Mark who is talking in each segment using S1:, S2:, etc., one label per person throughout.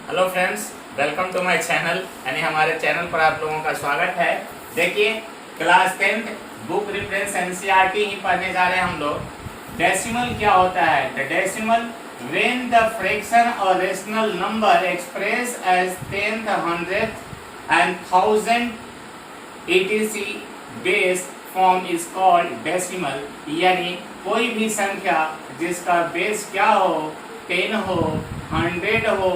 S1: Hello friends, welcome to my channel. यानी हमारे channel पर आप लोगों का स्वागत है। देखिए, class 10th book reference NCERT ही पढ़ने जा रहे हैं हम लोग। डेसिमल क्या होता है? The decimal when the fraction और rational number express as 10th, 100th एंड 1000 etc base form is called decimal. यानी कोई भी संख्या जिसका बेस क्या हो, 10 हो, 100 हो,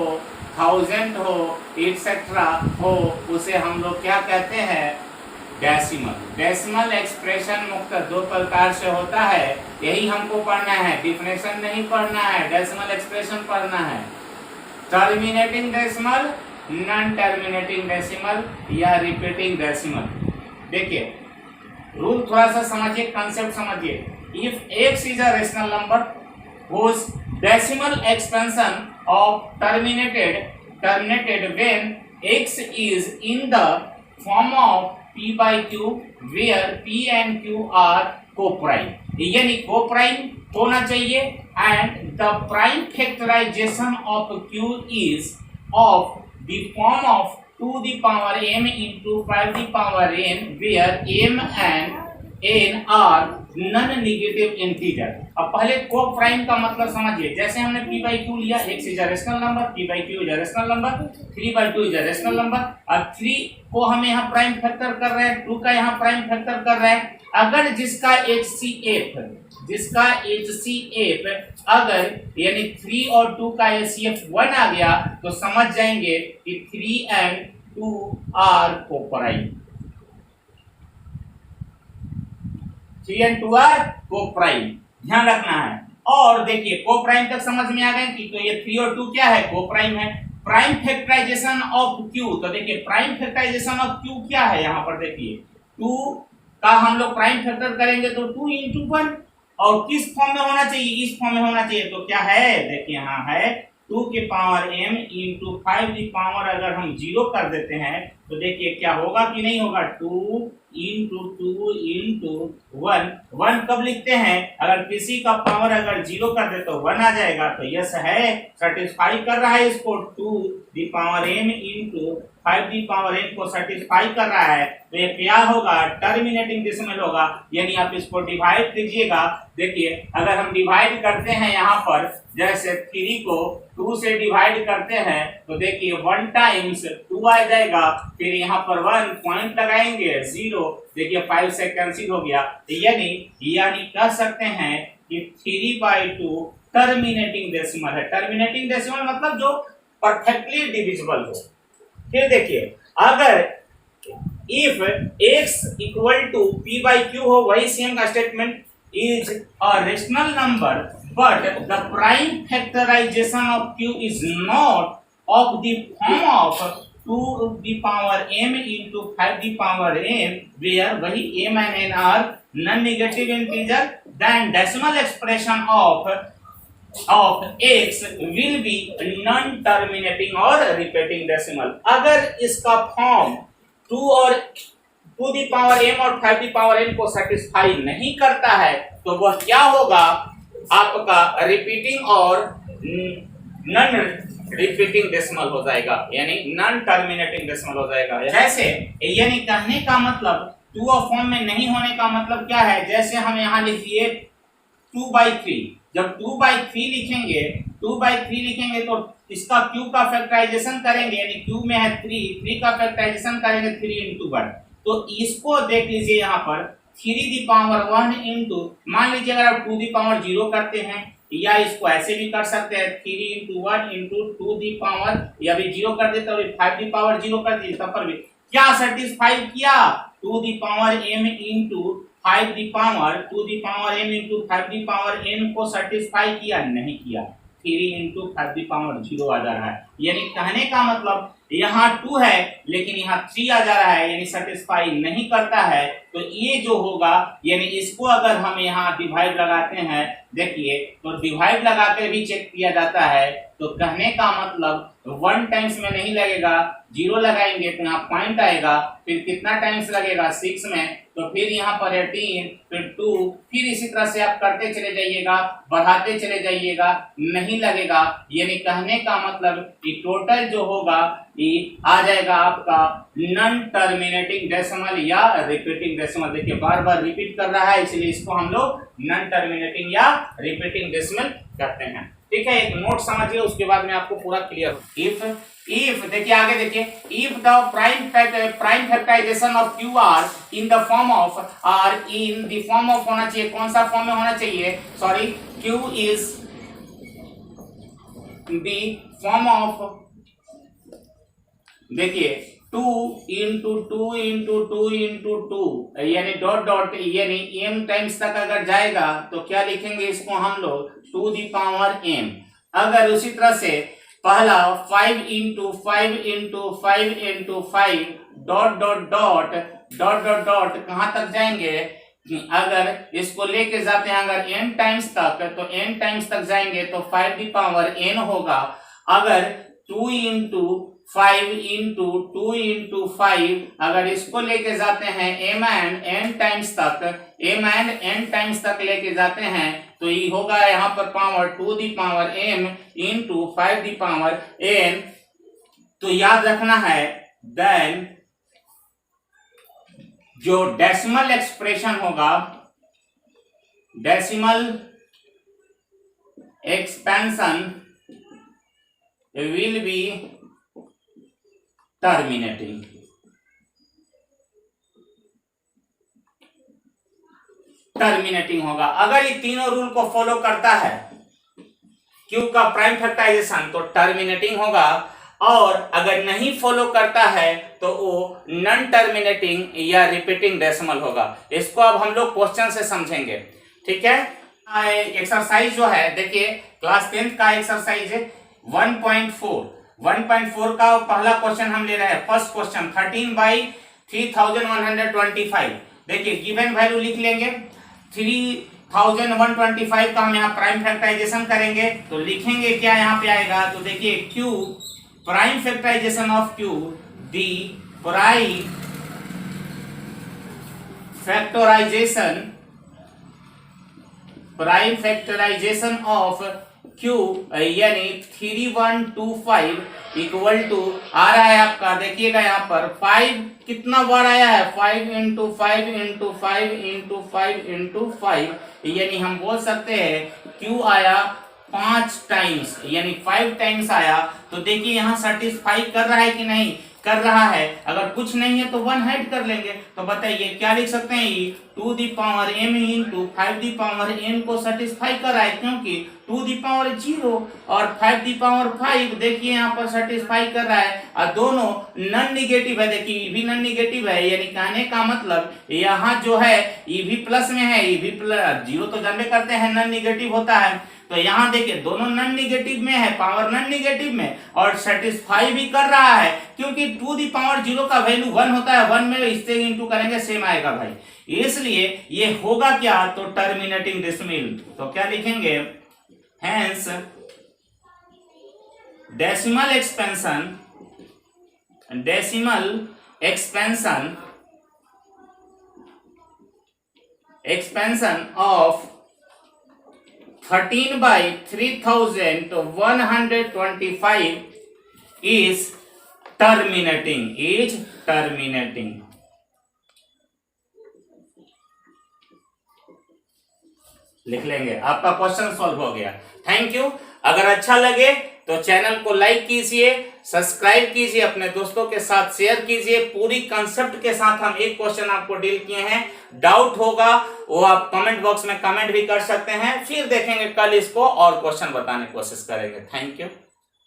S1: 1000 हो, एक्सेट्रा हो, उसे हम लोग क्या कहते हैं? डेसिमल। डेसिमल एक्सप्रेशन मुख्यतः दो प्रकार से होता है, यही हमको पढ़ना है, डिफिनेशन नहीं पढ़ना है, डेसिमल एक्सप्रेशन पढ़ना है। Terminating decimal, non terminating decimal या रिपीटिंग डेसिमल। देखिए, रूल थोड़ा सा समझिए, कंसेप्ट समझिए। If x is a rational number whose decimal expansion of terminated when x is in the form of p by q where p and q are co-prime, यानी co-prime होना चाहिए, and the prime factorization of q is of the form of 2 the power m into 5 the power n where m and n are non negative integer. अब पहले को prime का मतलब समझिए। जैसे हमने p by q लिया, x is a rational number, p by q is a rational number, 3 by 2 is a rational number. अब 3 को हम यहाँ प्राइम फैक्टर कर रहे हैं, 2 का यहाँ प्राइम फैक्टर कर रहे हैं। अगर जिसका HCF अगर यानी 3 और 2 का HCF 1 आ गया तो समझ जाएंगे कि 3 and 2 are coprime. 3 and 2 are coprime, ध्यान रखना है। और देखिए, कोप्राइम तक समझ में आ गए कि तो ये 3 और 2 क्या है? कोप्राइम है। प्राइम फैक्टराइजेशन ऑफ Q, तो देखिए प्राइम फैक्टराइजेशन ऑफ Q क्या है? यहाँ पर देखिए 2 का हम लोग प्राइम फैक्टर करेंगे तो 2 into 1, और किस फॉर्म में होना चाहिए? इस फॉर्म में होना चाहिए। तो क्या है? देखिए यहाँ है 2 के पावर m into 5 की पावर अगर हम 0 कर देते हैं तो देखिए क्या होगा कि नहीं होगा? 2 into 2 into 1 कब लिखते हैं? अगर किसी का पावर अगर 0 कर दे तो 1 आ जाएगा, तो यस है, सेटिस्फाई कर रहा है इसको। 2 the power m into 5 the power n को सेटिस्फाई कर रहा है, तो ये क्या होगा? टर्मिनेटिंग डेसिमल होगा। यानी आप इसको डिवाइड कीजिएगा। देखिए, अगर हम डिवाइड करते हैं यहाँ पर, जैसे 3 को 2 से डिवाइड करते हैं तो देखिए 1 टाइम्स 2 आ जाएगा, फिर यहाँ पर 1 पॉइंट लगाएंगे 0, देखिए 5 से कैंसिल हो गया। यानी कह सकते हैं कि 3/2 टर्मिनेटिंग डेसिमल है। टर्मिनेटिंग डेसिमल मतलब जो परफेक्टली डिविजिबल हो। फिर देखिए, अगर if x equal to p by q हो, वही सेम का statement, is a rational number but the prime factorization of q is not of the form of 2 the power m into 5 the power n where वही m and n are non-negative integer, then decimal expression of x will be non-terminating और repeating decimal। अगर इसका form 2 और 2 the power m और 5 the power n को satisfy नहीं करता है तो वह क्या होगा? आपका रिपीटिंग और नॉन रिपीटिंग डेसिमल हो जाएगा, यानी नॉन टर्मिनेटिंग डेसिमल हो जाएगा। जैसे, यानी कहने का मतलब 2 और फॉर्म में नहीं होने का मतलब क्या है? जैसे हम यहाँ लिखिए 2/3, जब 2/3 लिखेंगे तो इसका q का फैक्टराइजेशन करेंगे, यानी q में है 3 का फैक्टराइजेशन करेंगे 3 into 1। तो इसको देख लीजिए यहाँ पर 3 दी पावर 1 into, मान लीजिए अगर आप 2 दी पावर 0 करते हैं, या इसको ऐसे भी कर सकते हैं 3 into 1 into 2 दी पावर, या भी 0 कर देते हो, 5 दी पावर 0 कर दीजिए, तब पर भी क्या सेटिस्फाई किया? 2 the power m into 5 the power 2 the power m into 5 the power n को सेटिस्फाई किया? नहीं किया। 3 into 5 दी पावर 0 आ जा रहा है। यानी कहने का मतलब यहाँ 2 है लेकिन यहाँ 3 आ जा रहा है, यानी सेटिस्फाई नहीं करता है। तो ये जो होगा, यानी इसको अगर हम यहाँ डिवाइड लगाते हैं, देखिए तो डिवाइड लगाते भी चेक किया जाता है। तो कहने का मतलब 1 टाइम्स में नहीं लगेगा, 0 लगाएंगे तो यहाँ पॉइंट आएगा, फिर कितना टाइम्स लगेगा 6 में, तो फिर यहाँ पर 18, फिर 2, फिर इसी तरह से आप करते चले जाइएगा, बढ़ाते चले जाइएगा, नहीं लगेगा। यानी कहने का मतलब कि टोटल जो होगा ये आ जाएगा आपका नॉन टर्मिनेटिंग डेसिमल या रिपीटिंग डेसिमल। देखिए बार बार रिपीट कर रहा है, इसलिए इसको हम लोग नॉन टर्मिनेटिंग या रिपीटिंग डेसिमल कहते हैं। ठीक है, एक नोट समझिए, उसके बाद में आपको पूरा क्लियर हो। इफ देखिए आगे देखिए, if the prime factorization of q are in the form of are in the form of होना चाहिए, कौन सा फॉर्म में होना चाहिए, sorry, q is the form of, देखिए 2 इंटू 2 इंटू 2 इंटू 2 यानी डॉट डॉट, यानी m टाइम्स तक अगर जाएगा तो क्या लिखेंगे इसको हम लोग, टू दी पावर m। अगर उसी तरह से पहला 5 into 5 into 5 into 5 dot dot dot dot dot dot कहाँ तक जाएंगे, अगर इसको लेके जाते हैं अगर n टाइम्स तक, तो n टाइम्स तक जाएंगे तो 5 दी पावर n होगा। अगर 2 इंटू 5 इंटू 2 इंटू 5 अगर इसको लेके जाते हैं m एंड n टाइम्स तक, m एंड n टाइम्स तक लेके जाते हैं, तो ये होगा यहाँ पर power 2 the power m into 5 the power n। तो याद रखना है, देन जो डेसिमल एक्सप्रेशन होगा, decimal expansion will be terminating. Terminating होगा अगर ये तीनों रूल को फॉलो करता है, क्यू का प्राइम फैक्टराइजेशन, तो टर्मिनेटिंग होगा, और अगर नहीं फॉलो करता है तो वो नॉन टर्मिनेटिंग या रिपीटिंग डेसिमल होगा। इसको अब हम लोग क्वेश्चन से समझेंगे। ठीक है, एक्सरसाइज जो है देखिए क्लास 10th का एक्सरसाइज है 1.4 का पहला क्वेश्चन हम ले रहे हैं। First question 13/3125। देखिए गिवन वैल्यू लिख लेंगे, 3125 का हम यहाँ प्राइम फैक्टराइजेशन करेंगे, तो लिखेंगे क्या यहाँ पे आएगा, तो देखिए q prime factorization of q, the prime factorization of q यानी 3125 इक्वल टू आ रहा है आपका, देखिएगा यहाँ पर 5 कितना बार आया है, 5 इंटू 5 इंटू 5 इंटू 5 इंटू 5, यानी हम बोल सकते हैं क्यू आया 5 टाइम्स, यानी 5 टाइम्स आया। तो देखिए यहाँ सेटिस्फाई कर रहा है कि नहीं कर रहा है, अगर कुछ नहीं है तो 1 हाइड कर लेंगे। तो बताइए क्या लिख सकते हैं, ये 2 the power m into 5 the power n को सेटिस्फाई कर रहा है, क्योंकि 2 दी पावर 0 और 5 दी पावर 5 देखिए यहाँ पर सेटिस्फाई कर रहा है, और दोनों नॉन निगेटिव है। देखिए ये भी नॉन निगेटिव है, यानी कहने का मतलब यहाँ जो है ये भी प्लस में है, ये भी प्लस, 0 तो जानते करते हैं नॉन निगेटिव होता है। तो यहाँ देखिए दोनों नॉन निगेटिव में है, पावर नॉन निगेटिव में, और सेटिस्फाई भी कर रहा है, क्योंकि 2 दी पावर 0 का वैल्यू 1 होता है, 1 में इससे इंटू करेंगे सेम आएगा भाई, इसलिए ये होगा क्या, तो टर्मिनेटिंग डेसिमल। तो क्या लिखेंगे, hence decimal expansion of 13/3125 is terminating। लिख लेंगे, आपका क्वेश्चन सॉल्व हो गया। Thank you. अगर अच्छा लगे तो चैनल को लाइक कीजिए, सब्सक्राइब कीजिए, अपने दोस्तों के साथ शेयर कीजिए। पूरी कंसेप्ट के साथ हम एक क्वेश्चन आपको डील किए हैं, डाउट होगा वो आप कमेंट बॉक्स में कमेंट भी कर सकते हैं, फिर देखेंगे कल इसको और क्वेश्चन बताने की कोशिश करेंगे। Thank you.